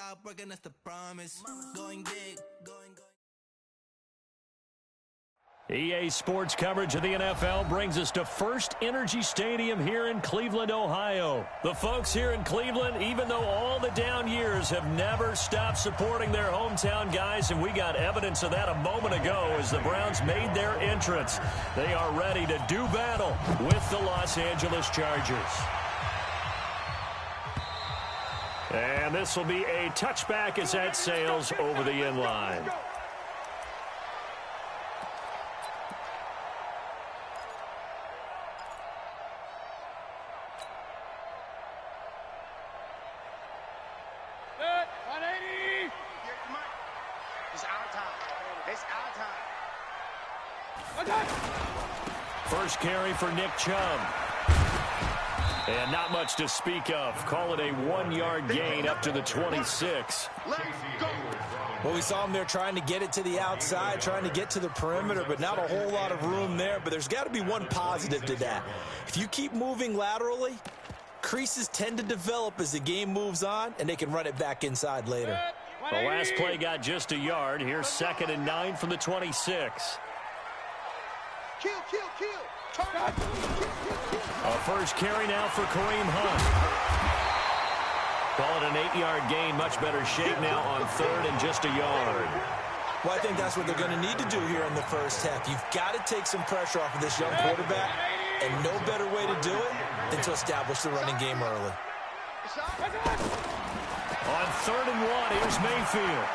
out, breaking us the promise. Going big, going. EA Sports coverage of the NFL brings us to First Energy Stadium here in Cleveland, Ohio. The folks here in Cleveland, even though all the down years, have never stopped supporting their hometown guys, and we got evidence of that a moment ago as the Browns made their entrance. They are ready to do battle with the Los Angeles Chargers. And this will be a touchback as that sails over the end line. First carry for Nick Chubb. And not much to speak of. Call it a 1-yard gain up to the 26. Well, we saw him there trying to get it to the outside, trying to get to the perimeter, but not a whole lot of room there. But there's got to be one positive to that. If you keep moving laterally, creases tend to develop as the game moves on, and they can run it back inside later. The last play got just a yard. Here's 2nd and 9 from the 26. A first carry now for Kareem Hunt. Call it an 8-yard gain. Much better shape now on 3rd and just a yard. Well, I think that's what they're going to need to do here in the first half. You've got to take some pressure off of this young quarterback, and no better way to do it than to establish the running game early. On 3rd and 1, here's Mayfield.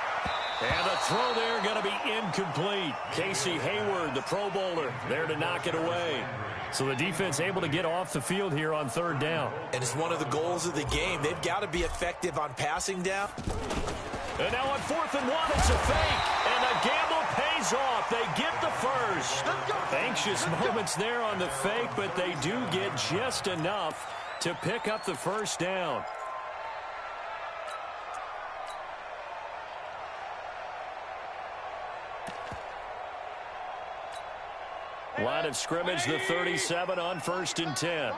And the throw there going to be incomplete. Casey Hayward, the Pro Bowler, there to knock it away. So the defense able to get off the field here on 3rd down. And it's one of the goals of the game. They've got to be effective on passing down. And now on 4th and 1, it's a fake. And the gamble pays off. They get the first. Anxious moments there on the fake, but they do get just enough to pick up the first down. Line of scrimmage, the 37 on 1st and 10.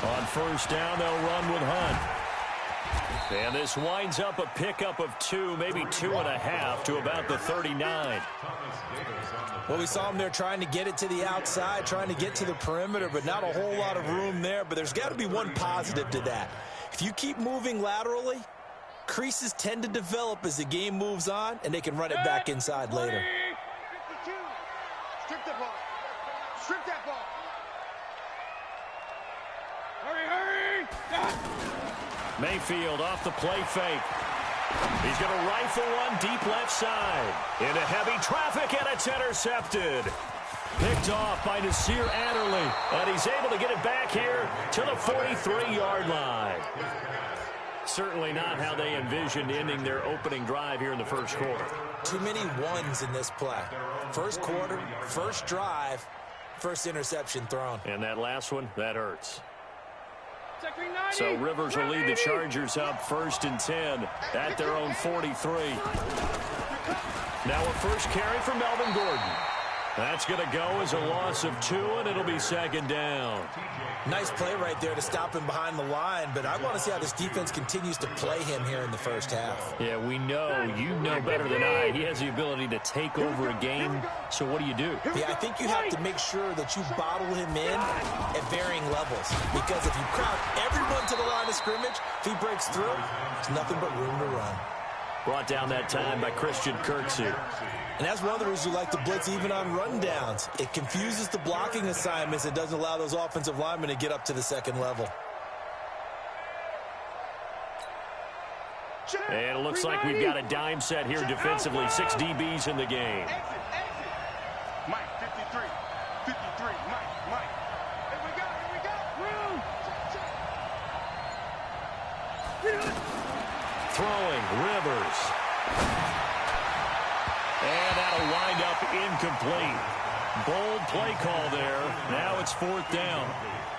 On 1st down, they'll run with Hunt. And this winds up a pickup of 2, maybe 2.5 to about the 39. Well, we saw him there trying to get it to the outside, trying to get to the perimeter, but not a whole lot of room there. But there's got to be one positive to that. If you keep moving laterally, creases tend to develop as the game moves on, and they can run it back inside later. 52. Strip the ball. Strip that ball. Hurry, hurry. Mayfield off the play fake. He's going to rifle one deep left side. Into heavy traffic, and it's intercepted. Picked off by Nasir Adderley, and he's able to get it back here to the 43-yard line. Certainly not how they envisioned ending their opening drive here in the first quarter. Too many ones in this play. First quarter, first drive, first interception thrown. And that last one, that hurts. So Rivers will lead the Chargers up 1st and 10 at their own 43. Now a first carry for Melvin Gordon. That's going to go as a loss of 2, and it'll be 2nd down. Nice play right there to stop him behind the line, but I want to see how this defense continues to play him here in the first half. Yeah, we know, you know better than I, he has the ability to take over a game, so what do? Yeah, I think you have to make sure that you bottle him in at varying levels, because if you crowd everyone to the line of scrimmage, if he breaks through, there's nothing but room to run. Brought down that time by Christian Kirksey. And that's one of the reasons you like to blitz even on rundowns. It confuses the blocking assignments and doesn't allow those offensive linemen to get up to the second level. And it looks like we've got a dime set here defensively. 6 DBs in the game. Mike, 53. 53. Mike. Here we go. Room. Throwing, Rivers. And that'll wind up incomplete. Bold play call there. Now it's 4th down.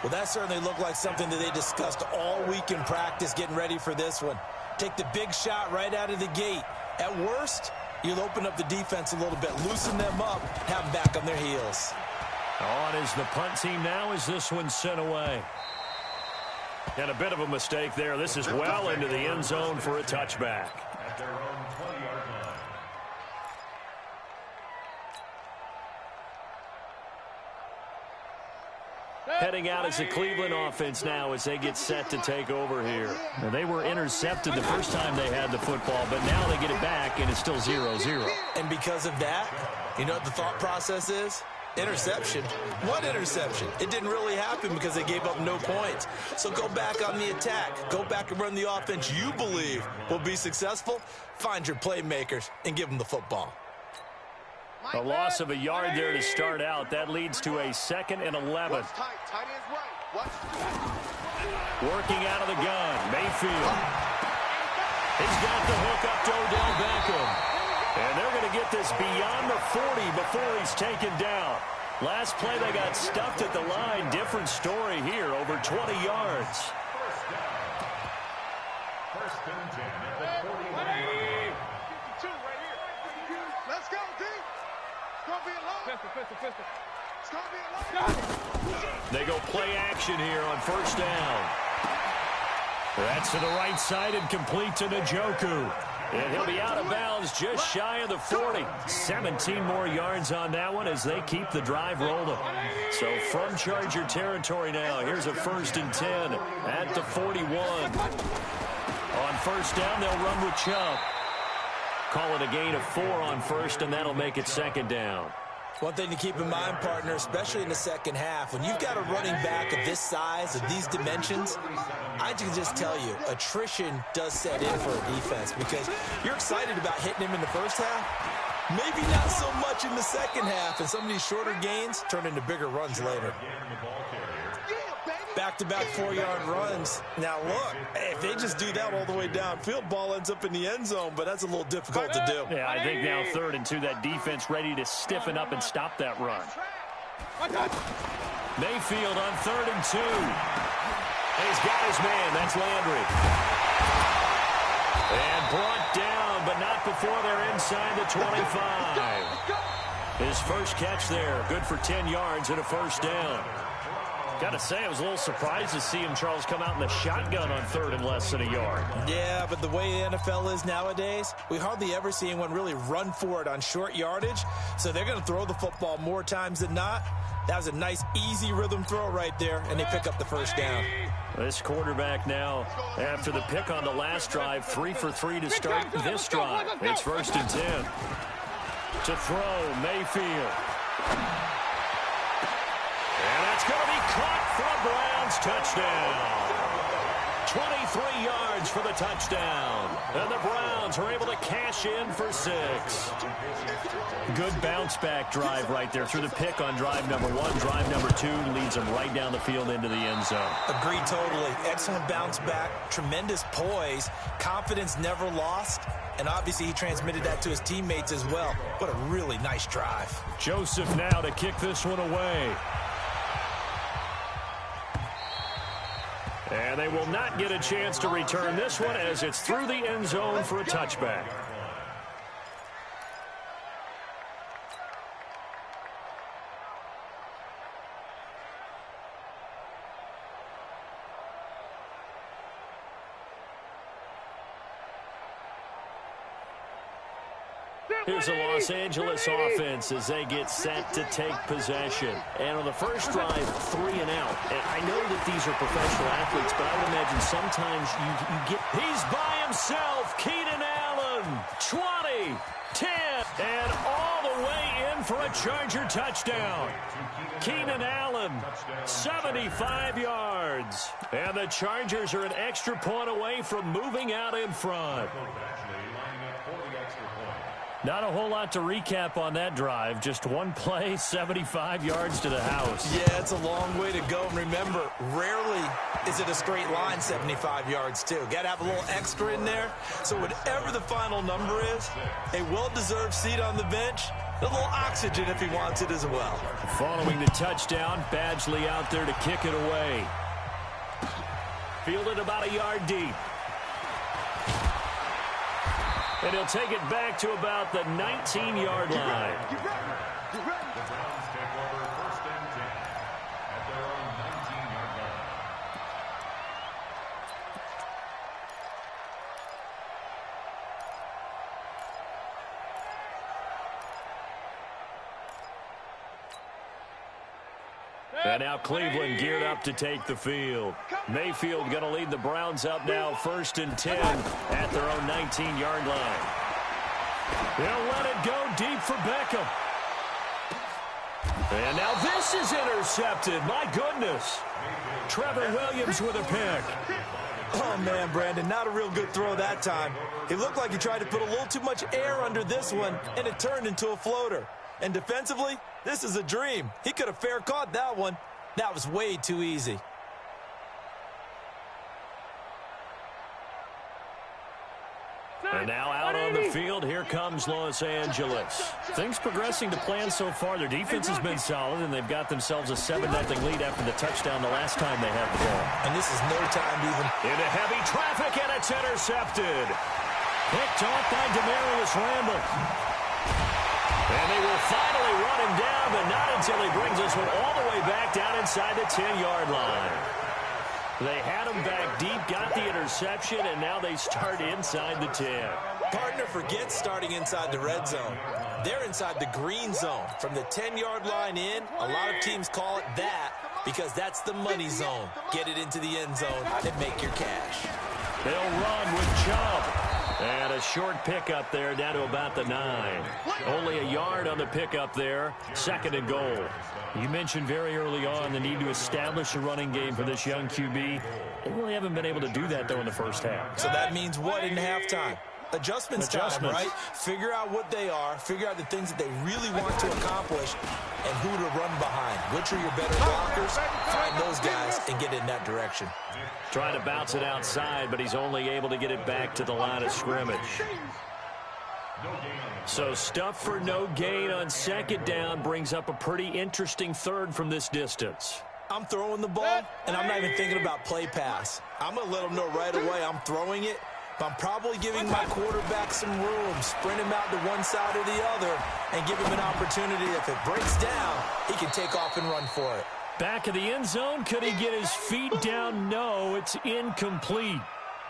Well, that certainly looked like something that they discussed all week in practice getting ready for this one. Take the big shot right out of the gate. At worst, you'll open up the defense a little bit, loosen them up, have them back on their heels. On is the punt team now as this one's sent away. And a bit of a mistake there. This is well into the end zone for a touchback. At their own 20-yard line. Heading out as the Cleveland offense now as they get set to take over here. Now, they were intercepted the first time they had the football, but now they get it back, and it's still 0-0. And because of that, you know what the thought process is? Interception. What interception? It didn't really happen because they gave up no points. So go back on the attack. Go back and run the offense you believe will be successful. Find your playmakers and give them the football. A loss of a yard there to start out. That leads to a 2nd and 11. Working out of the gun, Mayfield. He's got the hook up to Odell Beckham. And they're going to get this beyond the 40 before he's taken down. Last play, they got stuffed at the line. Different story here, over 20 yards. First and 10 at the 41-yard line. 52 right here. Let's go, D. It's going to be a long. Pistol. It's going to be a long. They go play action here on first down. That's to the right side and complete to Njoku. And he'll be out of bounds just shy of the 40. 17 more yards on that one as they keep the drive rolling. So from Charger territory now, here's a 1st and 10 at the 41. On first down, they'll run with Chubb. Call it a gain of 4 on first, and that'll make it 2nd down. One thing to keep in mind, partner, especially in the second half, when you've got a running back of this size, of these dimensions, I can just tell you, attrition does set in for a defense because you're excited about hitting him in the first half. Maybe not so much in the second half, and some of these shorter gains turn into bigger runs later. Back-to-back 4-yard runs. Now, look, if they just do that all the way downfield, ball ends up in the end zone, but that's a little difficult to do. Yeah, I think now 3rd and 2, that defense ready to stiffen up and stop that run. Mayfield on 3rd and 2. He's got his man. That's Landry. And brought down, but not before they're inside the 25. His first catch there, good for 10 yards and a first down. Got to say, I was a little surprised to see him, Charles, come out in the shotgun on 3rd and less than a yard. Yeah, but the way the NFL is nowadays, we hardly ever see anyone really run for it on short yardage. So they're going to throw the football more times than not. That was a nice, easy rhythm throw right there, and they pick up the first down. This quarterback now, after the pick on the last drive, 3 for 3 to start this drive. It's 1st and 10. To throw, Mayfield. And that's going to be caught for a Browns touchdown. 23 yards for the touchdown. And the Browns are able to cash in for 6. Good bounce-back drive right there through the pick on drive number 1. Drive number 2 leads them right down the field into the end zone. Agreed totally. Excellent bounce-back, tremendous poise, confidence never lost, and obviously he transmitted that to his teammates as well. What a really nice drive. Joseph now to kick this one away. And they will not get a chance to return this one as it's through the end zone for a touchback. Here's the Los Angeles offense as they get set to take possession. And on the first drive, 3 and out. And I know that these are professional athletes, but I would imagine sometimes you get... He's by himself. Keenan Allen, 20, 10, and all the way in for a Charger touchdown. Keenan Allen, 75 yards. And the Chargers are an extra point away from moving out in front. Not a whole lot to recap on that drive. Just one play, 75 yards to the house. Yeah, it's a long way to go. And remember, rarely is it a straight line 75 yards, too. Got to have a little extra in there. So whatever the final number is, a well-deserved seat on the bench, a little oxygen if he wants it as well. Following the touchdown, Badgley out there to kick it away. Fielded about a yard deep. And he'll take it back to about the 19-yard line. The Browns take over 1st and 10 at their own 19-yard And now Cleveland geared up to take the field. Mayfield going to lead the Browns up now 1st and 10 at their own 19-yard line. They'll let it go deep for Beckham. And now this is intercepted. My goodness. Trevor Williams with a pick. Oh, man, Brandon, not a real good throw that time. It looked like he tried to put a little too much air under this one, and it turned into a floater. And defensively, this is a dream. He could have fair caught that one. That was way too easy. And now out on the field, here comes Los Angeles. Things progressing to plan so far. Their defense has been solid, and they've got themselves a 7-0 lead after the touchdown the last time they had the ball. And this is no time to even... Into heavy traffic, and it's intercepted. Picked off by Demarius Randall. And they will finally run him down, but not until he brings this one all the way back down inside the 10-yard line. They had him back deep, got the interception, and now they start inside the 10. Partner forgets starting inside the red zone. They're inside the green zone. From the 10-yard line in, a lot of teams call it that because that's the money zone. Get it into the end zone and make your cash. They'll run with Chubb. And a short pickup there down to about the 9. Only a yard on the pickup there. 2nd and goal. You mentioned very early on the need to establish a running game for this young QB. They really haven't been able to do that, though, in the first half. So that means what in halftime? Adjustments time, right? Figure out what they are, figure out the things that they really want to accomplish, and who to run behind. Which are your better blockers? Find those guys and get in that direction. Trying to bounce it outside, but he's only able to get it back to the line of scrimmage. So stuff for no gain on 2nd down brings up a pretty interesting 3rd from this distance. I'm throwing the ball, and I'm not even thinking about play pass. I'm going to let them know right away I'm throwing it. I'm probably giving my quarterback some room, sprint him out to one side or the other, and give him an opportunity. If it breaks down, he can take off and run for it. Back of the end zone. Could he get his feet down? No, it's incomplete.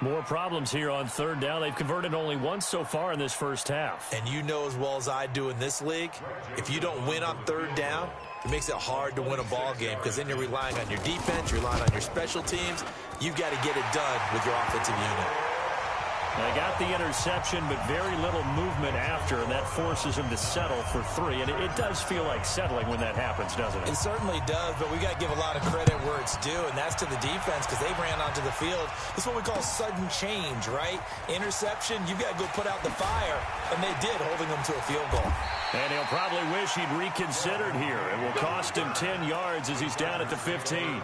More problems here on 3rd down. They've converted only once so far in this first half. And you know as well as I do in this league, if you don't win on 3rd down, it makes it hard to win a ball game because then you're relying on your defense, you're relying on your special teams. You've got to get it done with your offensive unit. They got the interception, but very little movement after, and that forces him to settle for 3. And it does feel like settling when that happens, doesn't it? It certainly does, but we got to give a lot of credit where it's due, and that's to the defense because they ran onto the field. This is what we call sudden change, right? Interception, you've got to go put out the fire, and they did, holding them to a field goal. And he'll probably wish he'd reconsidered here. It will cost him 10 yards as he's down at the 15.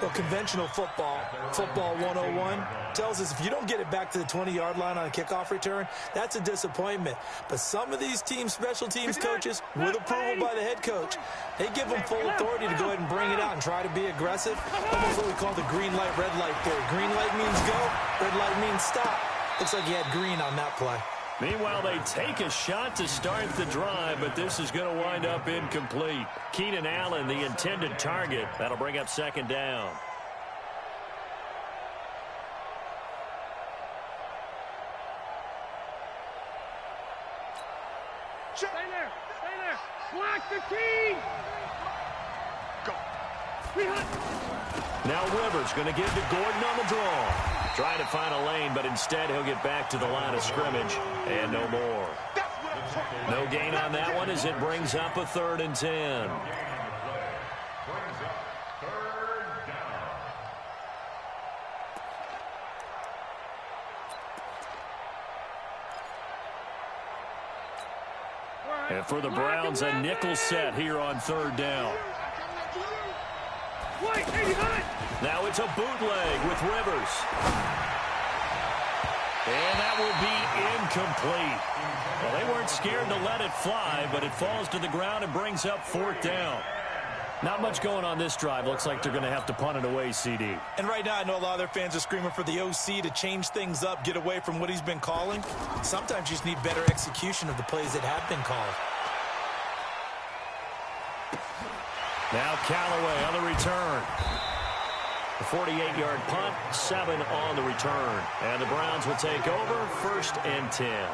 Well, conventional football 101, tells us if you don't get it back to the 20-yard line on a kickoff return, that's a disappointment. But some of these team special teams coaches, with approval by the head coach, they give them full authority to go ahead and bring it out and try to be aggressive. Almost what we call the green light, red light theory. Green light means go, red light means stop. Looks like he had green on that play. Meanwhile, they take a shot to start the drive, but this is going to wind up incomplete. Keenan Allen, the intended target. That'll bring up 2nd down. Stay there. Stay there. Block the key. Go. Now Rivers going to give to Gordon on the draw. Trying to find a lane, but instead he'll get back to the line of scrimmage and no more. No gain on that one as it brings up a 3rd and 10. And for the Browns, a nickel set here on 3rd down. Now it's a bootleg with Rivers. And that will be incomplete. Well, they weren't scared to let it fly, but it falls to the ground and brings up 4th down. Not much going on this drive. Looks like they're going to have to punt it away, CD. And right now, I know a lot of their fans are screaming for the OC to change things up, get away from what he's been calling. Sometimes you just need better execution of the plays that have been called. Now Callaway on the return. A 48-yard punt, 7 on the return. And the Browns will take over 1st and 10.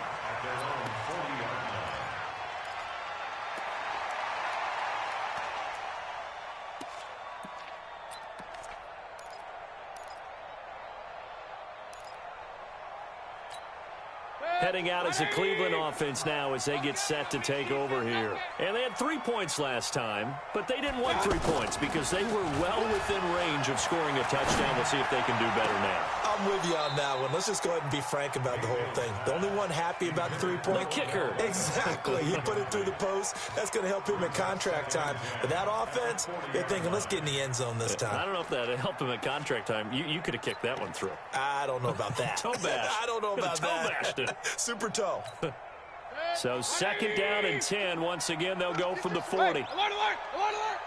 heading out as the Cleveland offense now as they get set to take over here. And they had 3 points last time, but they didn't want 3 points because they were well within range of scoring a touchdown. We'll see if they can do better now. I'm with you on that one. Let's just go ahead and be frank about the whole thing. The only one happy about the 3-point. The kicker. Exactly. He put it through the post. That's going to help him in contract time. But that offense, they're thinking, let's get in the end zone this time. I don't know if that helped him in contract time. You could have kicked that one through. I don't know about that. Toe bash. I don't know about toe that. Bashed it. Super toe. So 2nd down and 10. Once again, they'll go from the 40. Alert, alert, alert, alert.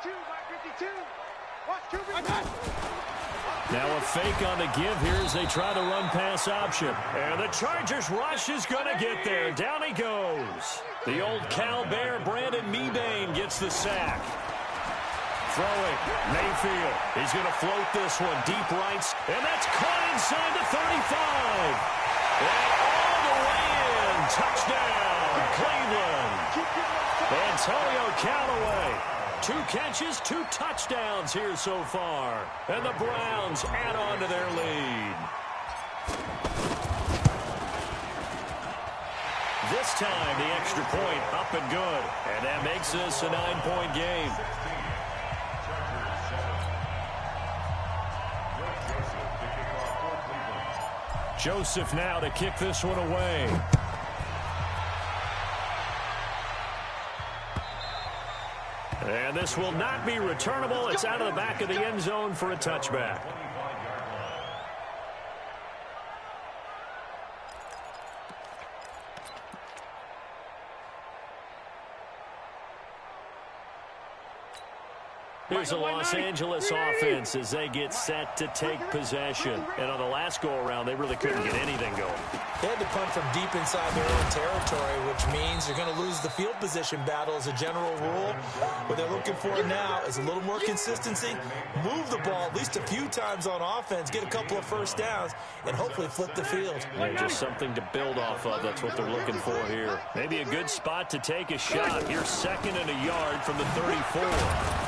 52, Mike, 52. Watch QB. Now a fake on the give here as they try the run-pass option. And the Chargers rush is going to get there. Down he goes. The old Cal Bear, Brandon Mebane, gets the sack. Throwing, Mayfield. He's going to float this one deep right. And that's caught inside the 35. And all the way in. Touchdown, Cleveland. Antonio Callaway. 2 catches, 2 touchdowns here so far. And the Browns add on to their lead. This time, the extra point up and good. And that makes this a 9-point game. Joseph now to kick this one away. And this will not be returnable. It's out of the back of the end zone for a touchback. Here's the Los Angeles offense as they get set to take possession. And on the last go-around, they really couldn't get anything going. They had to punt from deep inside their own territory, which means you're going to lose the field position battle as a general rule. What they're looking for now is a little more consistency, move the ball at least a few times on offense, get a couple of first downs, and hopefully flip the field. Yeah, just something to build off of. That's what they're looking for here. Maybe a good spot to take a shot. Here's 2nd and a yard from the 34.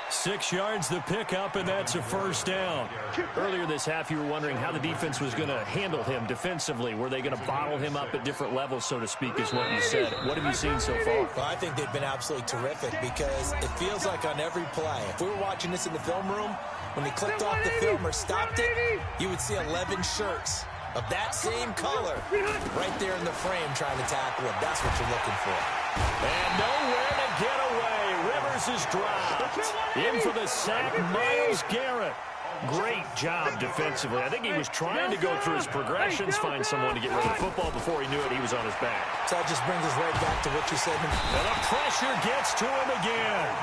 6 yards the pickup, and that's a first down. Earlier this half, you were wondering how the defense was going to handle him defensively. Were they going to bottle him up at different levels, so to speak, is what you said. What have you seen so far? Well, I think they've been absolutely terrific because it feels like on every play, if we were watching this in the film room, when they clicked off the film or stopped it, you would see 11 shirts of that same color right there in the frame trying to tackle him. That's what you're looking for. And nowhere to get away. Rivers is dropped. In for the sack, Myles Garrett. Great job defensively. I think he was trying to go through his progressions, find someone to get rid of the football. Before he knew it, he was on his back. So that just brings us right back to what you said. And the pressure gets to him again.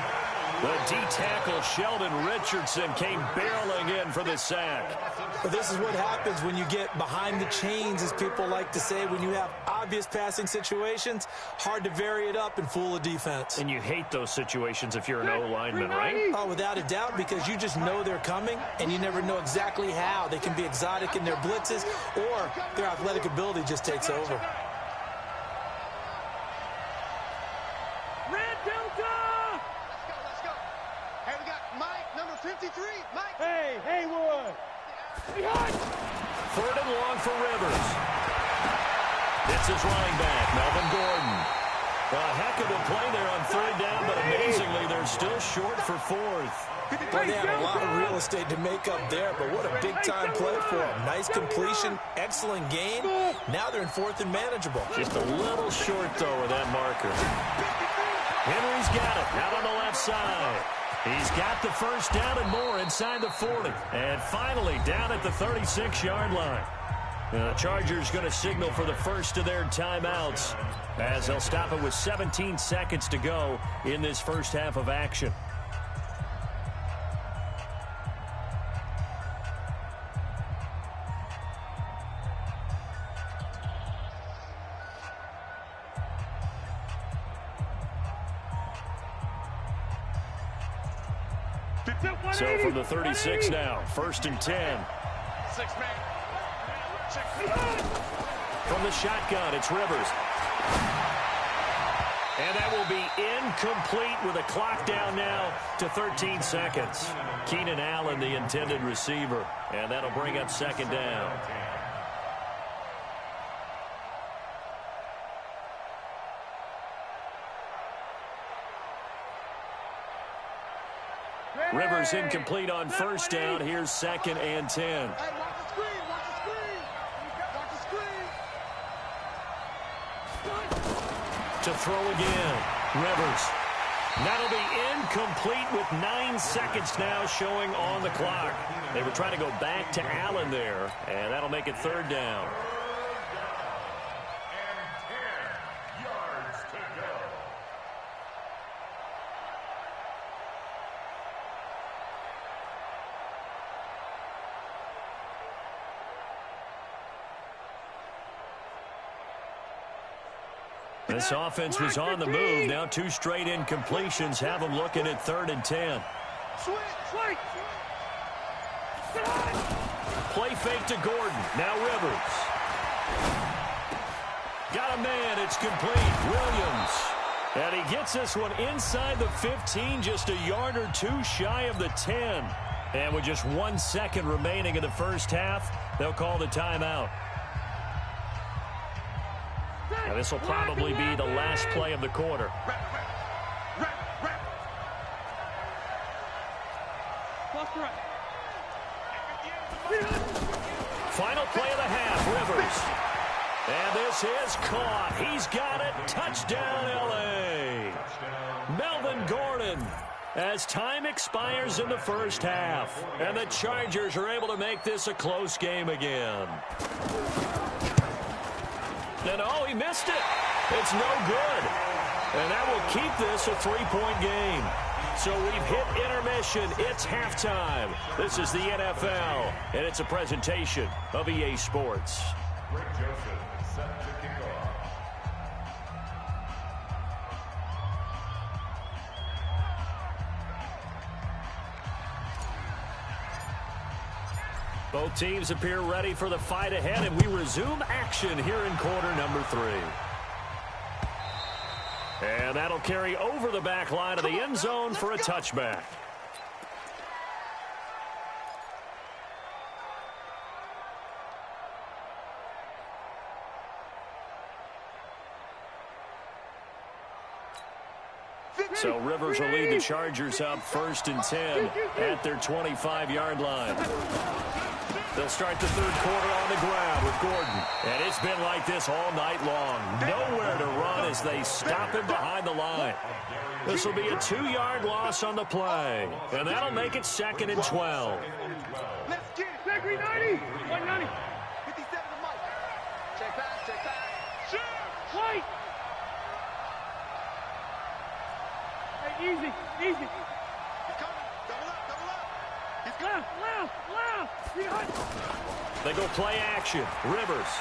The D-tackle, Sheldon Richardson, came barreling in for the sack. But this is what happens when you get behind the chains, as people like to say. When you have obvious passing situations, hard to vary it up and fool a defense. And you hate those situations if you're an O-lineman, right? Oh, without a doubt, because you just know they're coming, and you never know exactly how. They can be exotic in their blitzes, or their athletic ability just takes over. Red Delta! Let's go. Hey, we got Mike, number 53. Mike. Hey, Haywood. 3rd and long for Rivers. It's his running back, Melvin Gordon. A heck of a play there on 3rd down, but amazingly, they're still short for 4th. Well, they have a lot of real estate to make up there, but what a big-time play for them. Nice completion, excellent gain. Now they're in 4th and manageable. Just a little short, though, with that marker. Henry's got it, out on the left side. He's got the first down and more inside the 40. And finally, down at the 36-yard line. The Chargers going to signal for the first of their timeouts as they'll stop it with 17 seconds to go in this first half of action. So from the 36 now, 1st and 10. From the shotgun, it's Rivers. And that will be incomplete with a clock down now to 13 seconds. Keenan Allen, the intended receiver. And that'll bring up 2nd down. Rivers incomplete on first down. Here's 2nd and 10. Hey, watch the screen. Watch the screen. Watch the screen. To throw again. Rivers. That'll be incomplete with 9 seconds now showing on the clock. They were trying to go back to Allen there, and that'll make it 3rd down. And 10 yards to go. This offense was on the move. Now 2 straight incompletions have them looking at 3rd and 10. Play fake to Gordon. Now Rivers. Got a man. It's complete. Williams. And he gets this one inside the 15, just a yard or 2 shy of the 10. And with just 1 second remaining in the first half, they'll call the timeout. Now this will probably be the last play of the quarter. Final play of the half, Rivers. And this is caught. He's got it. Touchdown, L.A. Melvin Gordon. As time expires in the first half. And the Chargers are able to make this a close game again. And oh, he missed it. It's no good. And that will keep this a 3-point game. So we've hit intermission. It's halftime. This is the NFL, and it's a presentation of EA Sports. Greg Joseph set to kick off. Both teams appear ready for the fight ahead, and we resume action here in quarter number 3. And that'll carry over the back line of the end zone for a touchback. So Rivers will lead the Chargers up 1st and 10 at their 25-yard line. They'll start the 3rd quarter on the ground with Gordon. And it's been like this all night long. Nowhere to run as they stop him behind the line. This will be a 2-yard loss on the play. And that'll make it 2nd and 12. Let's get it. 90. 190. 57 to Mike. Check back. Shoot. White. Hey, easy. He's coming. Double up. He's coming. Left. They go play action. Rivers.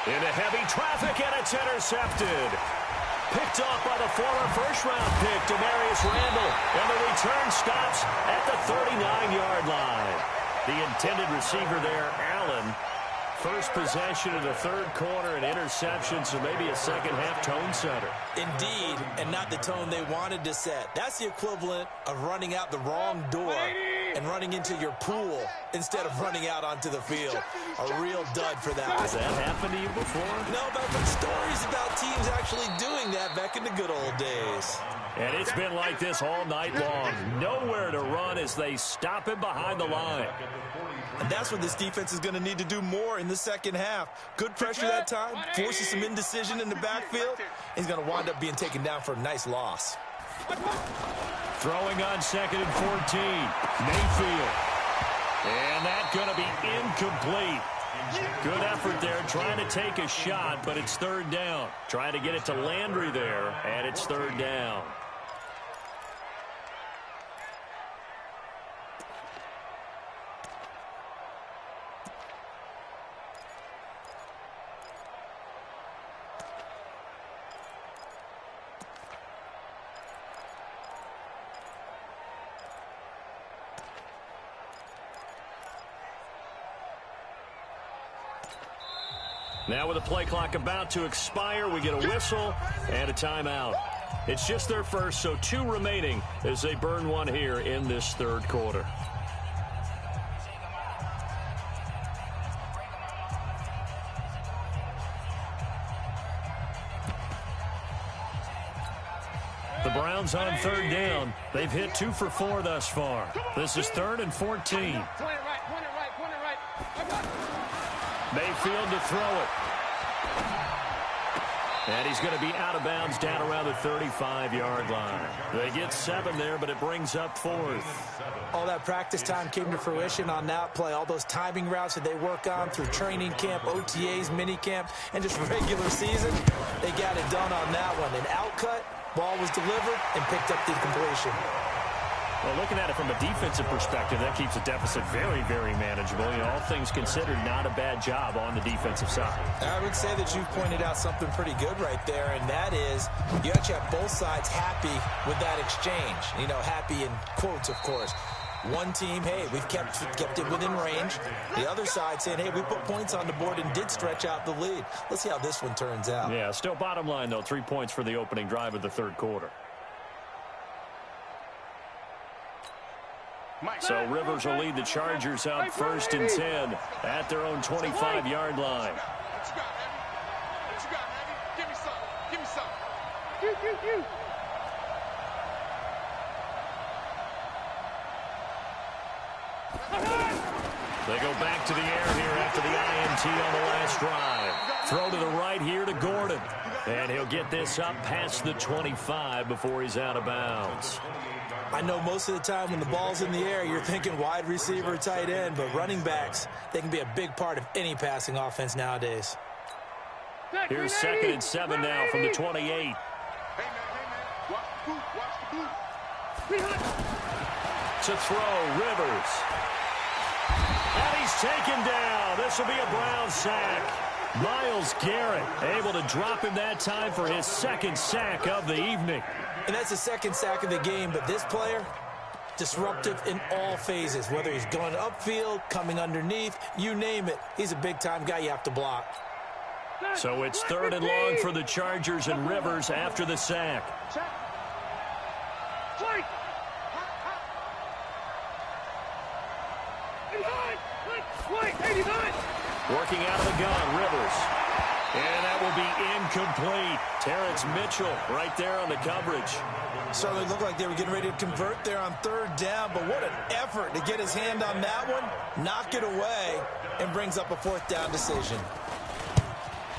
Into heavy traffic, and it's intercepted. Picked off by the former first-round pick, Demarius Randall. And the return stops at the 39-yard line. The intended receiver there, Allen. First possession of the 3rd quarter, an interception, so maybe a second-half tone setter. Indeed, and not the tone they wanted to set. That's the equivalent of running out the wrong door and running into your pool instead of running out onto the field. A real dud for that. Has that happened to you before? No, but I've heard stories about teams actually doing that back in the good old days. And it's been like this all night long. Nowhere to run as they stop him behind the line. And that's what this defense is going to need to do more in the second half. Good pressure that time, forces some indecision in the backfield. He's going to wind up being taken down for a nice loss. Throwing on 2nd and 14. Mayfield. And that's going to be incomplete. Good effort there trying to take a shot, but it's 3rd down. Trying to get it to Landry there, and it's 3rd down. Now with the play clock about to expire, we get a whistle and a timeout. It's just their first, so 2 remaining as they burn one here in this 3rd quarter. The Browns on third down. They've hit 2 for 4 thus far. This is 3rd and 14. Mayfield to throw it. And he's going to be out of bounds down around the 35-yard line. They get 7 there, but it brings up 4th. All that practice time came to fruition on that play. All those timing routes that they work on through training camp, OTAs, mini camp, and just regular season, they got it done on that one. An outcut, ball was delivered, and picked up the completion. Well, looking at it from a defensive perspective, that keeps the deficit very, very manageable. You know, all things considered, not a bad job on the defensive side. I would say that you've pointed out something pretty good right there, and that is you actually have both sides happy with that exchange. You know, happy in quotes, of course. One team, hey, we've kept it within range. The other side saying, hey, we put points on the board and did stretch out the lead. Let's see how this one turns out. Yeah, still bottom line, though, 3 points for the opening drive of the third quarter. So Rivers will lead the Chargers out 1st and 10 at their own 25-yard line. What you got, Abby? What you got, Abby? Give me some. Give me some. They go back to the air here after the INT on the last drive. Throw to the right here to Gordon. And he'll get this up past the 25 before he's out of bounds. I know most of the time when the ball's in the air, you're thinking wide receiver, tight end, but running backs, they can be a big part of any passing offense nowadays. Here's 2nd and 7 now from the 28. Hey, man. Watch the boot. Watch the boot. To throw, Rivers. And he's taken down. This will be a Brown sack. Myles Garrett able to drop him that time for his 2nd sack of the evening. And that's the 2nd sack of the game, but this player, disruptive in all phases, whether he's going upfield, coming underneath, you name it. He's a big-time guy you have to block. So it's 3rd and long for the Chargers and Rivers after the sack. Working out of the gun, Rivers. And that will be incomplete. Terrence Mitchell right there on the coverage. Certainly looked like they were getting ready to convert there on 3rd down, but what an effort to get his hand on that one, knock it away, and brings up a 4th down decision.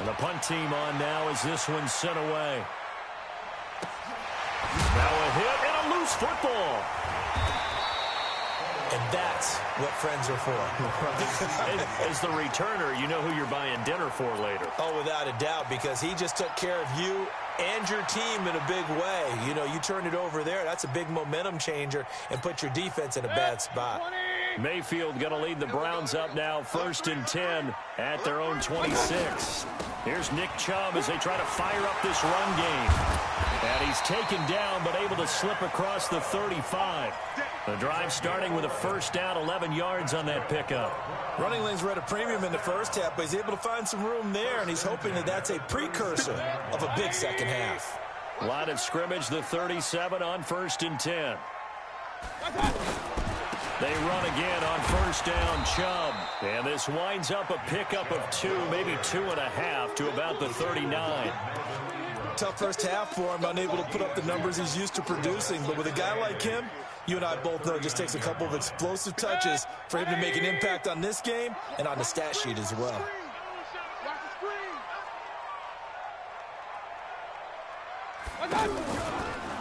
And the punt team on now as this one's sent away. Now a hit and a loose football. And that's what friends are for. As the returner, you know who you're buying dinner for later. Oh, without a doubt, because he just took care of you and your team in a big way. You know, you turn it over there, that's a big momentum changer and put your defense in a bad spot. Mayfield going to lead the Browns up now 1st and 10 at their own 26. Here's Nick Chubb as they try to fire up this run game. And he's taken down but able to slip across the 35. The drive starting with a 1st down, 11 yards on that pickup. Running lanes were at a premium in the first half, but he's able to find some room there, and he's hoping that that's a precursor of a big second half. Line of scrimmage, the 37 on 1st and 10. They run again on 1st down, Chubb. And this winds up a pickup of 2, maybe 2.5 to about the 39. Tough first half for him, unable to put up the numbers he's used to producing. But with a guy like him, you and I both know it just takes a couple of explosive touches for him to make an impact on this game and on the stat sheet as well.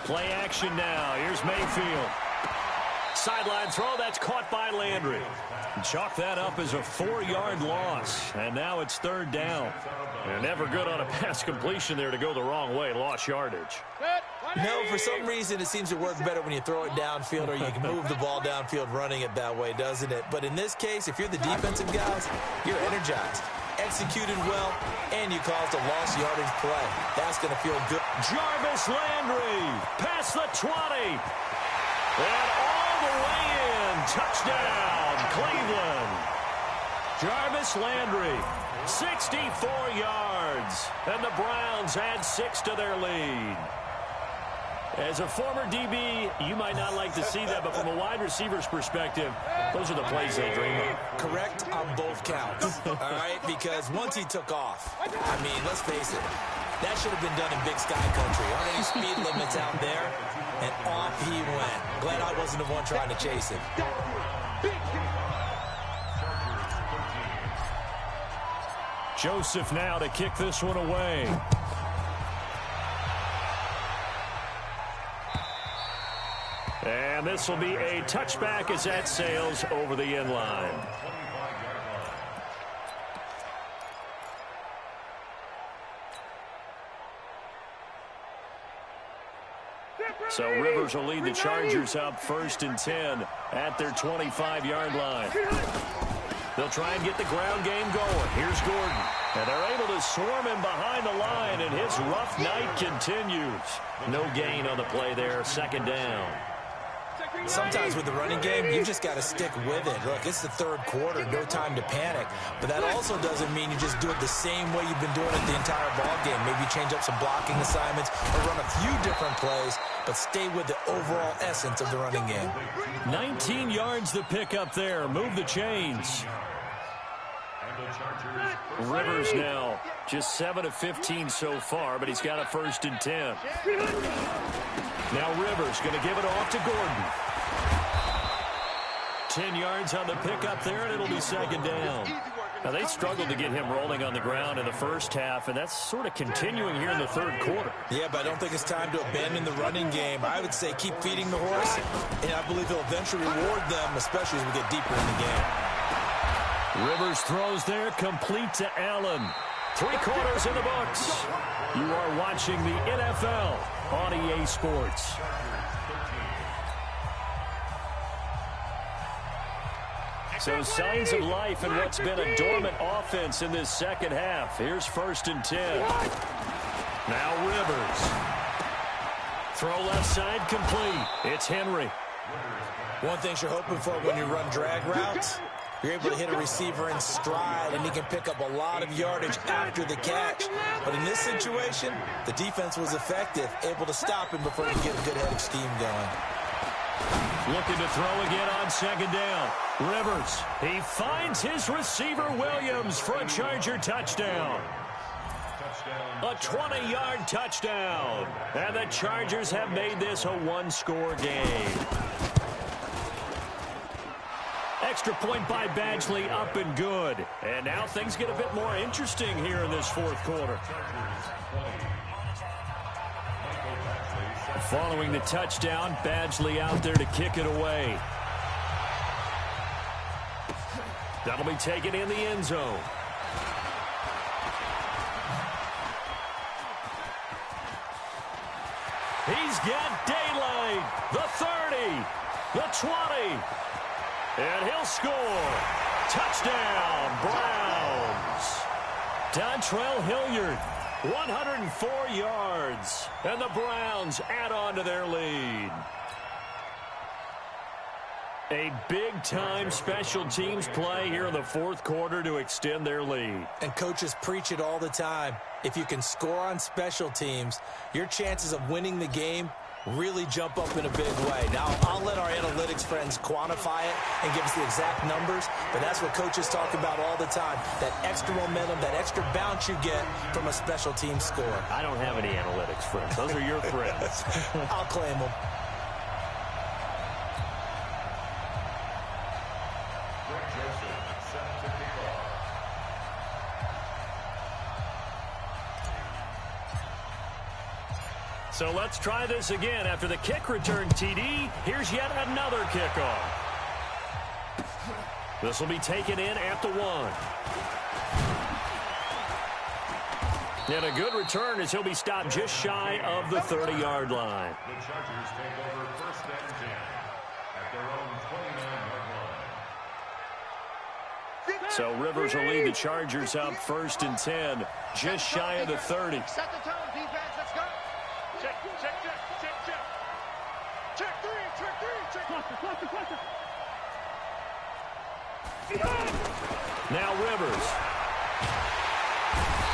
Play action now. Here's Mayfield. Sideline throw, that's caught by Landry. Chalk that up as a 4-yard loss. And now it's 3rd down. And never good on a pass completion there to go the wrong way. Lost yardage. No, for some reason it seems to work better when you throw it downfield or you can move the ball downfield running it that way, doesn't it? But in this case, if you're the defensive guys, you're energized, executed well, and you caused a lost yardage play. That's going to feel good. Jarvis Landry past the 20. And all the way in. Touchdown, Cleveland. Jarvis Landry, 64 yards. And the Browns add 6 to their lead. As a former DB, you might not like to see that, but from a wide receiver's perspective, those are the plays they dream of. Correct on both counts, all right? Because once he took off, I mean, let's face it, That should have been done in Big Sky Country. Aren't any speed limits out there? And off he went. Glad I wasn't the one trying to chase him. Joseph now to kick this one away. And this will be a touchback as that sails over the end line. So Rivers will lead the Chargers up 1st and 10 at their 25-yard line. They'll try and get the ground game going. Here's Gordon. And they're able to swarm him behind the line, and his rough night continues. No gain on the play there, 2nd down. Sometimes with the running game, you just got to stick with it. Look, it's the 3rd quarter, no time to panic. But that also doesn't mean you just do it the same way you've been doing it the entire ball game. Maybe change up some blocking assignments or run a few different plays, but stay with the overall essence of the running game. 19 yards the pick up there. Move the chains. Rivers now just 7 of 15 so far, but he's got a 1st and 10. Now Rivers going to give it off to Gordon. 10 yards on the pickup there, and it'll be 2nd down. Now, they struggled to get him rolling on the ground in the first half, and that's sort of continuing here in the 3rd quarter. Yeah, but I don't think it's time to abandon the running game. I would say keep feeding the horse, and I believe he'll eventually reward them, especially as we get deeper in the game. Rivers throws there, complete to Allen. 3 quarters in the books. You are watching the NFL on EA Sports. So signs of life in what's been a dormant offense in this 2nd half. Here's 1st and 10. Now Rivers. Throw left side complete. It's Henry. One thing you're hoping for when you run drag routes, you're able to hit a receiver in stride, and he can pick up a lot of yardage after the catch. But in this situation, the defense was effective, able to stop him before he could get a good head of steam going. Looking to throw again on 2nd down. Rivers, he finds his receiver Williams for a Charger touchdown. A 20-yard touchdown. And the Chargers have made this a 1-score game. Extra point by Badgley, up and good. And now things get a bit more interesting here in this 4th quarter. Following the touchdown, Badgley out there to kick it away. That'll be taken in the end zone. He's got daylight. The 30, the 20, and he'll score. Touchdown, Browns. Dontrell Hilliard, 104 yards, and the Browns add on to their lead. A big-time special teams play here in the 4th quarter to extend their lead. And coaches preach it all the time. If you can score on special teams, your chances of winning the game really jump up in a big way. Now, I'll let our analytics friends quantify it and give us the exact numbers, but that's what coaches talk about all the time, that extra momentum, that extra bounce you get from a special team score. I don't have any analytics friends. Those are your friends. I'll claim them. So let's try this again. After the kick return TD, here's yet another kickoff. This will be taken in at the 1. And a good return as he'll be stopped just shy of the 30-yard line. The Chargers take over 1st and 10 at their own 29-yard line. So Rivers will lead the Chargers up 1st and 10, just shy of the 30. Set the tone, defense. Let's go. Check, check, check, check, check. Check 3, check 3, check. Cluster. Now Rivers.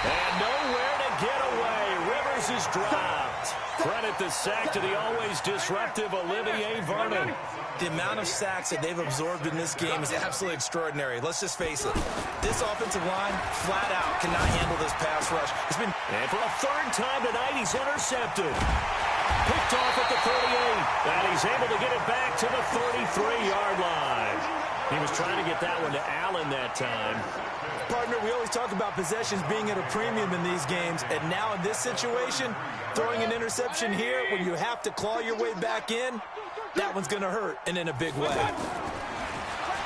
And nowhere to get away. Rivers is dropped. Credit the sack to the always disruptive Olivier Vernon. The amount of sacks that they've absorbed in this game is absolutely extraordinary. Let's just face it. This offensive line, flat out, cannot handle this pass rush. And for a third time tonight, he's intercepted. Picked off at the 38. And he's able to get it back to the 33-yard line. He was trying to get that one to Allen that time. Partner, we always talk about possessions being at a premium in these games, and now in this situation, throwing an interception here when you have to claw your way back in, that one's going to hurt, and in a big way.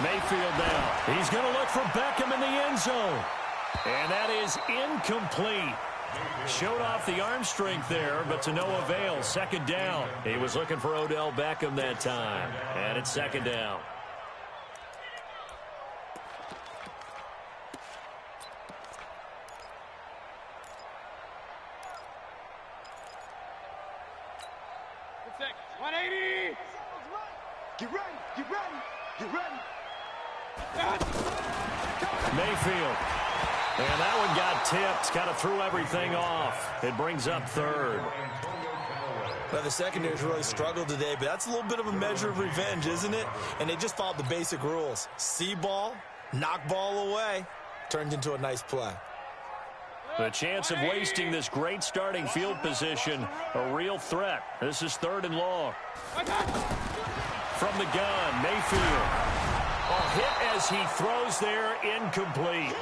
Mayfield now. He's going to look for Beckham in the end zone. And that is incomplete. Showed off the arm strength there, but to no avail. Second down. He was looking for Odell Beckham that time. And it's second down. Get ready, get ready, get ready. Mayfield. And that one got tipped. Kind of threw everything off. It brings up third. Well, the secondary's really struggled today, but that's a little bit of a measure of revenge, isn't it? And they just followed the basic rules. See ball, knock ball away. Turned into a nice play. The chance of wasting this great starting field position, a real threat. This is third and long. From the gun, Mayfield. A hit as he throws there, incomplete.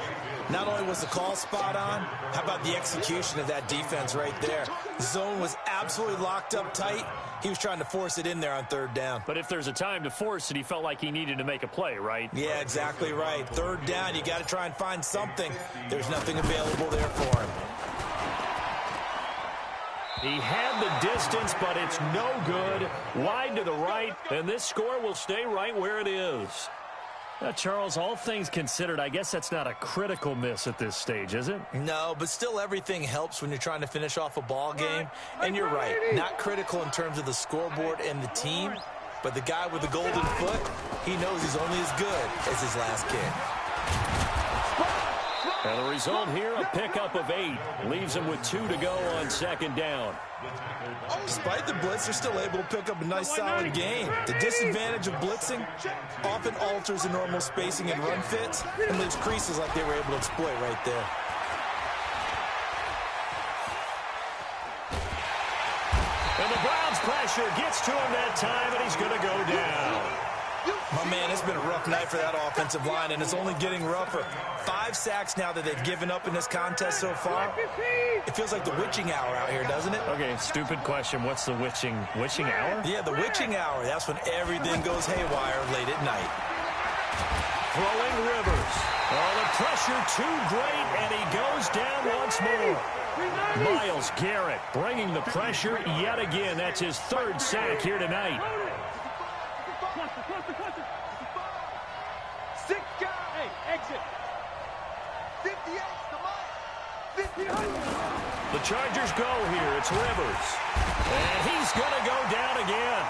Not only was the call spot on, how about the execution of that defense right there? The zone was absolutely locked up tight. He was trying to force it in there on third down. But if there's a time to force it, he felt like he needed to make a play, right? Yeah, exactly right. Third down, you got to try and find something. There's nothing available there for him. He had the distance, but it's no good. Wide to the right, and this score will stay right where it is. Charles, all things considered, I guess that's not a critical miss at this stage, is it? No, but still everything helps when you're trying to finish off a ball game. And you're right, not critical in terms of the scoreboard and the team, but the guy with the golden foot, he knows he's only as good as his last kick. And the result here, a pickup of 8. Leaves him with 2 to go on second down. Despite the blitz, they're still able to pick up a nice, solid gain. The disadvantage of blitzing often alters the normal spacing and run fits and leaves creases like they were able to exploit right there. And the Browns pressure gets to him that time, and he's going to go down. My man, it's been a rough night for that offensive line, and it's only getting rougher. 5 sacks now that they've given up in this contest so far. It feels like the witching hour out here, doesn't it? Okay, stupid question. What's the witching hour? Yeah, the witching hour. That's when everything goes haywire late at night. Throwing Rivers. Oh, the pressure too great, and he goes down once more. Myles Garrett bringing the pressure yet again. That's his 3rd sack here tonight. 6 guys. Hey, exit. 58 to Mike. 50. The Chargers go here. It's Rivers. And he's going to go down again.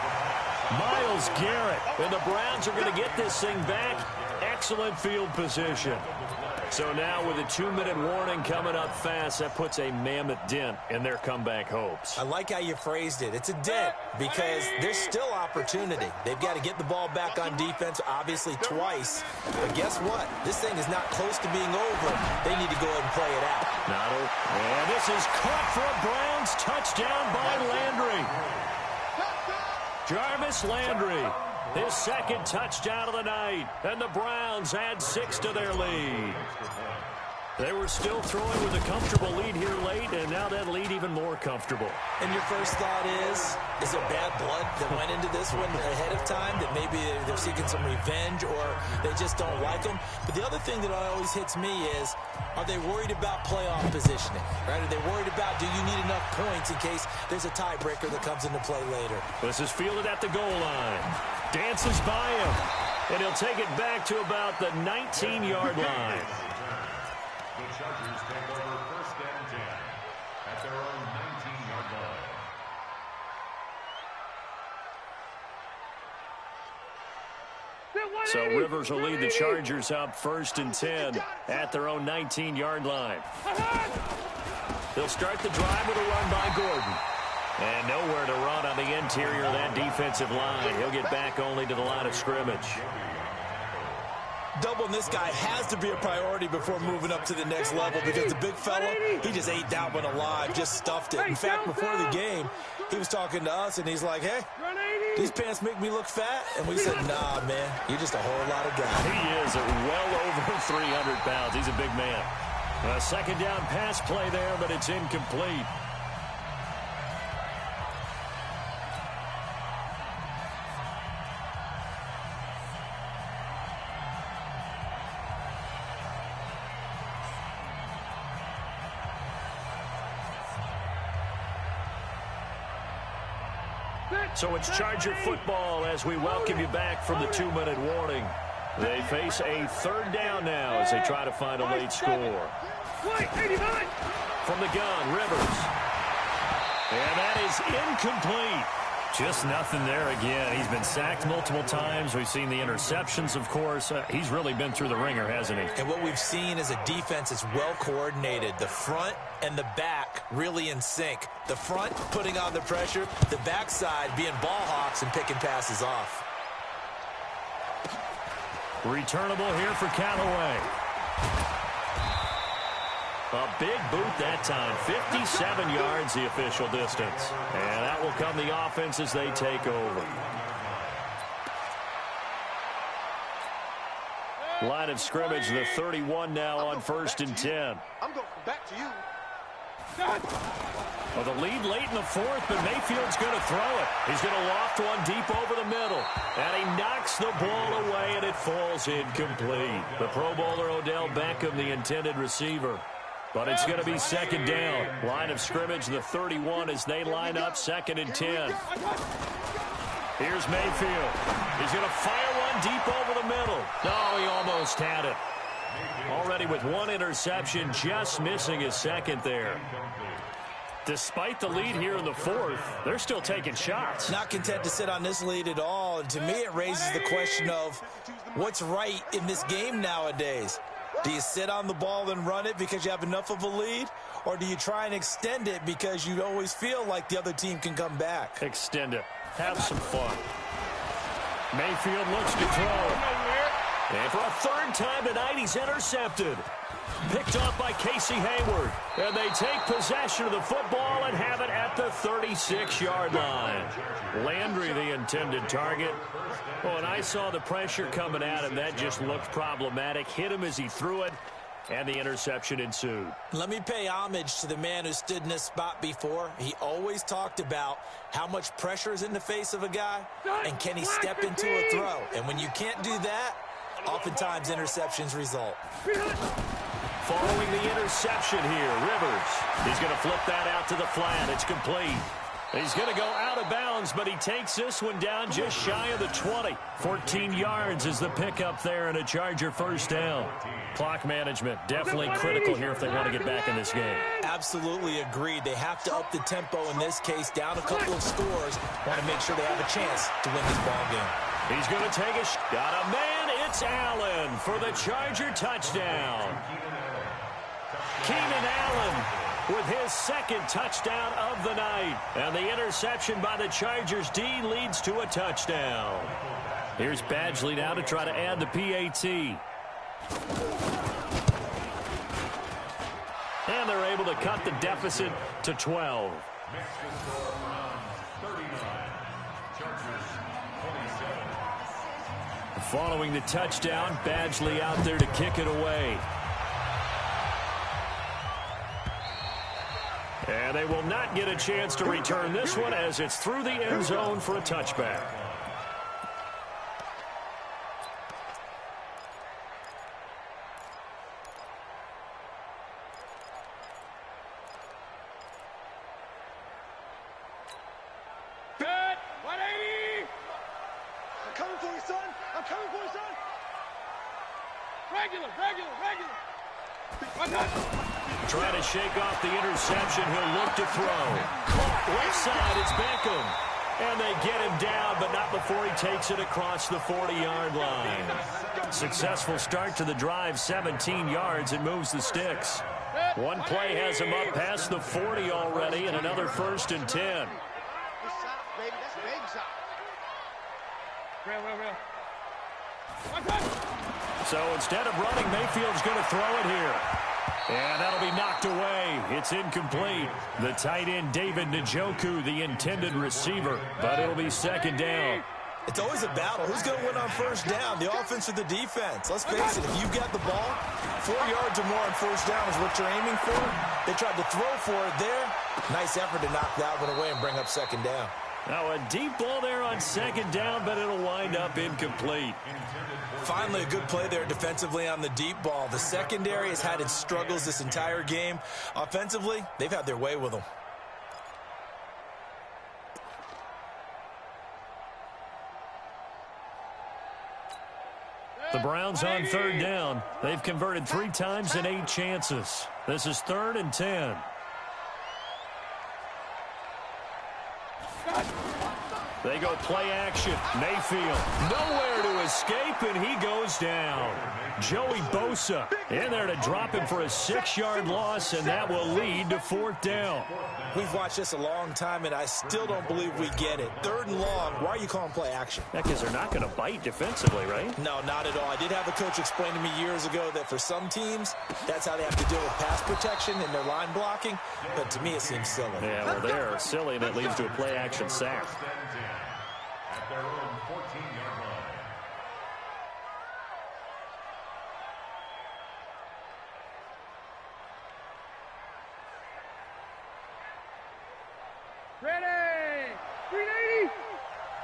Myles Garrett. And the Browns are going to get this thing back. Excellent field position. So now with a 2-minute warning coming up fast, that puts a mammoth dent in their comeback hopes. I like how you phrased it. It's a dent because there's still opportunity. They've got to get the ball back on defense, obviously twice. But guess what? This thing is not close to being over. They need to go ahead and play it out. And this is caught for a Browns touchdown by Landry. Jarvis Landry. His 2nd touchdown of the night, and the Browns add 6 to their lead. They were still throwing with a comfortable lead here late, and now that lead even more comfortable. And your first thought is there bad blood that went into this one ahead of time, that maybe they're seeking some revenge or they just don't like them? But the other thing that always hits me is, are they worried about playoff positioning? Right? Are they worried about, do you need enough points in case there's a tiebreaker that comes into play later? This is fielded at the goal line. Dances by him. And he'll take it back to about the 19-yard line. The Chargers take over 1st and 10 at their own 19-yard line. So Rivers will lead the Chargers up 1st and 10 at their own 19-yard line. They'll start the drive with a run by Gordon. And nowhere to run on the interior of that defensive line. He'll get back only to the line of scrimmage. Doubling this guy has to be a priority before moving up to the next level, because the big fella, he just ate that one alive, just stuffed it. In fact, before the game, he was talking to us, and he's like, hey, these pants make me look fat? And we said, nah, man, you're just a whole lot of guy. He is well over 300 pounds. He's a big man. A second down pass play there, but it's incomplete. So it's Charger football as we welcome you back from the 2-minute warning. They face a third down now as they try to find a late score. From the gun, Rivers. And that is incomplete. Just nothing there again. He's been sacked multiple times. We've seen the interceptions, of course. He's really been through the ringer, hasn't he? And what we've seen is a defense that's well coordinated. The front and the back really in sync. The front putting on the pressure, the backside being ball hawks and picking passes off. Returnable here for Callaway. A big boot that time. 57 yards the official distance. And that will come the offense as they take over. Line of scrimmage, the 31 now on 1st and 10. I'm going back to you. Well, the lead late in the 4th, but Mayfield's going to throw it. He's going to loft one deep over the middle. And he knocks the ball away, and it falls incomplete. The Pro Bowler Odell Beckham, the intended receiver. But it's going to be second down. Line of scrimmage, the 31 as they line up 2nd and 10. Here's Mayfield. He's going to fire one deep over the middle. No, he almost had it. Already with one interception, just missing his second there. Despite the lead here in the 4th, they're still taking shots. Not content to sit on this lead at all. And to me, it raises the question of what's right in this game nowadays. Do you sit on the ball and run it because you have enough of a lead? Or do you try and extend it because you always feel like the other team can come back? Extend it. Have some fun. Mayfield looks to throw. And for a 3rd time tonight, he's intercepted. Picked off by Casey Hayward. And they take possession of the football and have it at the 36-yard line. Landry, the intended target. Oh, and I saw the pressure coming at him. That just looked problematic. Hit him as he threw it, and the interception ensued. Let me pay homage to the man who stood in this spot before. He always talked about how much pressure is in the face of a guy, and can he step into a throw. And when you can't do that, oftentimes interceptions result. Following the interception here, Rivers. He's going to flip that out to the flat. It's complete. He's going to go out of bounds, but he takes this one down just shy of the 20. 14 yards is the pickup there and a Charger 1st down. Clock management definitely critical here if they want to get back in this game. Absolutely agreed. They have to up the tempo in this case, down a couple of scores. Want to make sure they have a chance to win this ball game. He's going to take a shot. Got a man. It's Allen for the Charger touchdown. Keenan Allen with his 2nd touchdown of the night. And the interception by the Chargers D leads to a touchdown. Here's Badgley now to try to add the PAT. And they're able to cut the deficit to 12. Following the touchdown, Badgley out there to kick it away. And they will not get a chance to return this one as it's through the end zone for a touchback. Good. 180. I'm coming for you, son. I'm coming for you, son. Regular. Trying to shake off the interception. He'll look to throw. Caught left side. It's Beckham. And they get him down, but not before he takes it across the 40-yard line. Successful start to the drive, 17 yards. It moves the sticks. One play has him up past the 40 already, and another 1st and 10. Good shot, baby. That's a baby shot. Real. So instead of running, Mayfield's going to throw it here. And that'll be knocked away. It's incomplete. The tight end, David Njoku, the intended receiver, but it'll be 2nd down. It's always a battle. Who's going to win on 1st down, the offense or the defense? Let's face it, if you've got the ball, 4 yards or more on 1st down is what you're aiming for. They tried to throw for it there. Nice effort to knock that one away and bring up 2nd down. Now a deep ball there on 2nd down, but it'll wind up incomplete. Finally, a good play there defensively on the deep ball. The secondary has had its struggles this entire game. Offensively, they've had their way with them. The Browns on 3rd down. They've converted 3 times in 8 chances. This is 3rd and 10. They go play action. Mayfield nowhere to escape, and he goes down. Joey Bosa in there to drop him for a 6-yard loss, and that will lead to 4th down. We've watched this a long time, and I still don't believe we get it. 3rd and long, why are you calling play action? That because they're not going to bite defensively, right? No, not at all. I did have a coach explain to me years ago that for some teams, that's how they have to deal with pass protection and their line blocking, but to me it seems silly. Yeah, well, they're silly, and it leads to a play action sack. At their own 14-yard line. Ready! 380!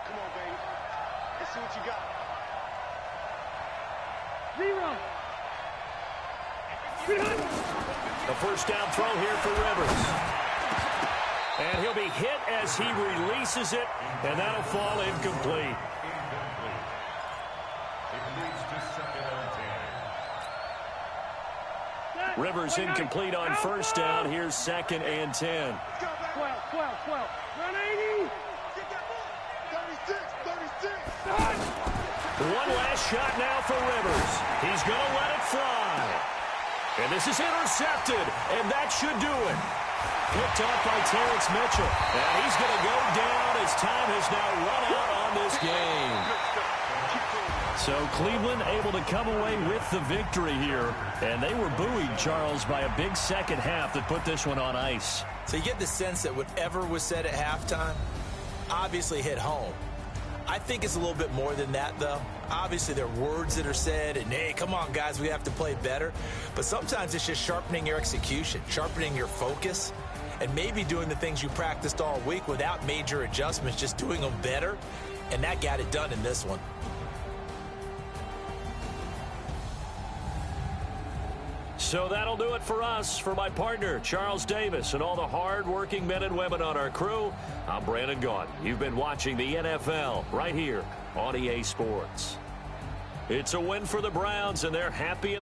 Come on, baby. Let's see what you got. 0. A 1st down throw here for Rivers. And he'll be hit as he releases it, and that'll fall incomplete. It leads to 2nd and 10. Rivers incomplete on 1st down. Here's 2nd and 10. 12. 180! Get that ball! 36! One last shot now for Rivers. He's going to let it fly. And this is intercepted, and that should do it. Picked off by Terrence Mitchell. And he's going to go down as time has now run out on this game. So Cleveland able to come away with the victory here. And they were buoyed, Charles, by a big 2nd half that put this one on ice. So you get the sense that whatever was said at halftime obviously hit home. I think it's a little bit more than that, though. Obviously, there are words that are said, and, hey, come on, guys, we have to play better. But sometimes it's just sharpening your execution, sharpening your focus, and maybe doing the things you practiced all week without major adjustments, just doing them better. And that got it done in this one. So that'll do it for us. For my partner, Charles Davis, and all the hard-working men and women on our crew, I'm Brandon Gaudin. You've been watching the NFL right here on EA Sports. It's a win for the Browns, and they're happy.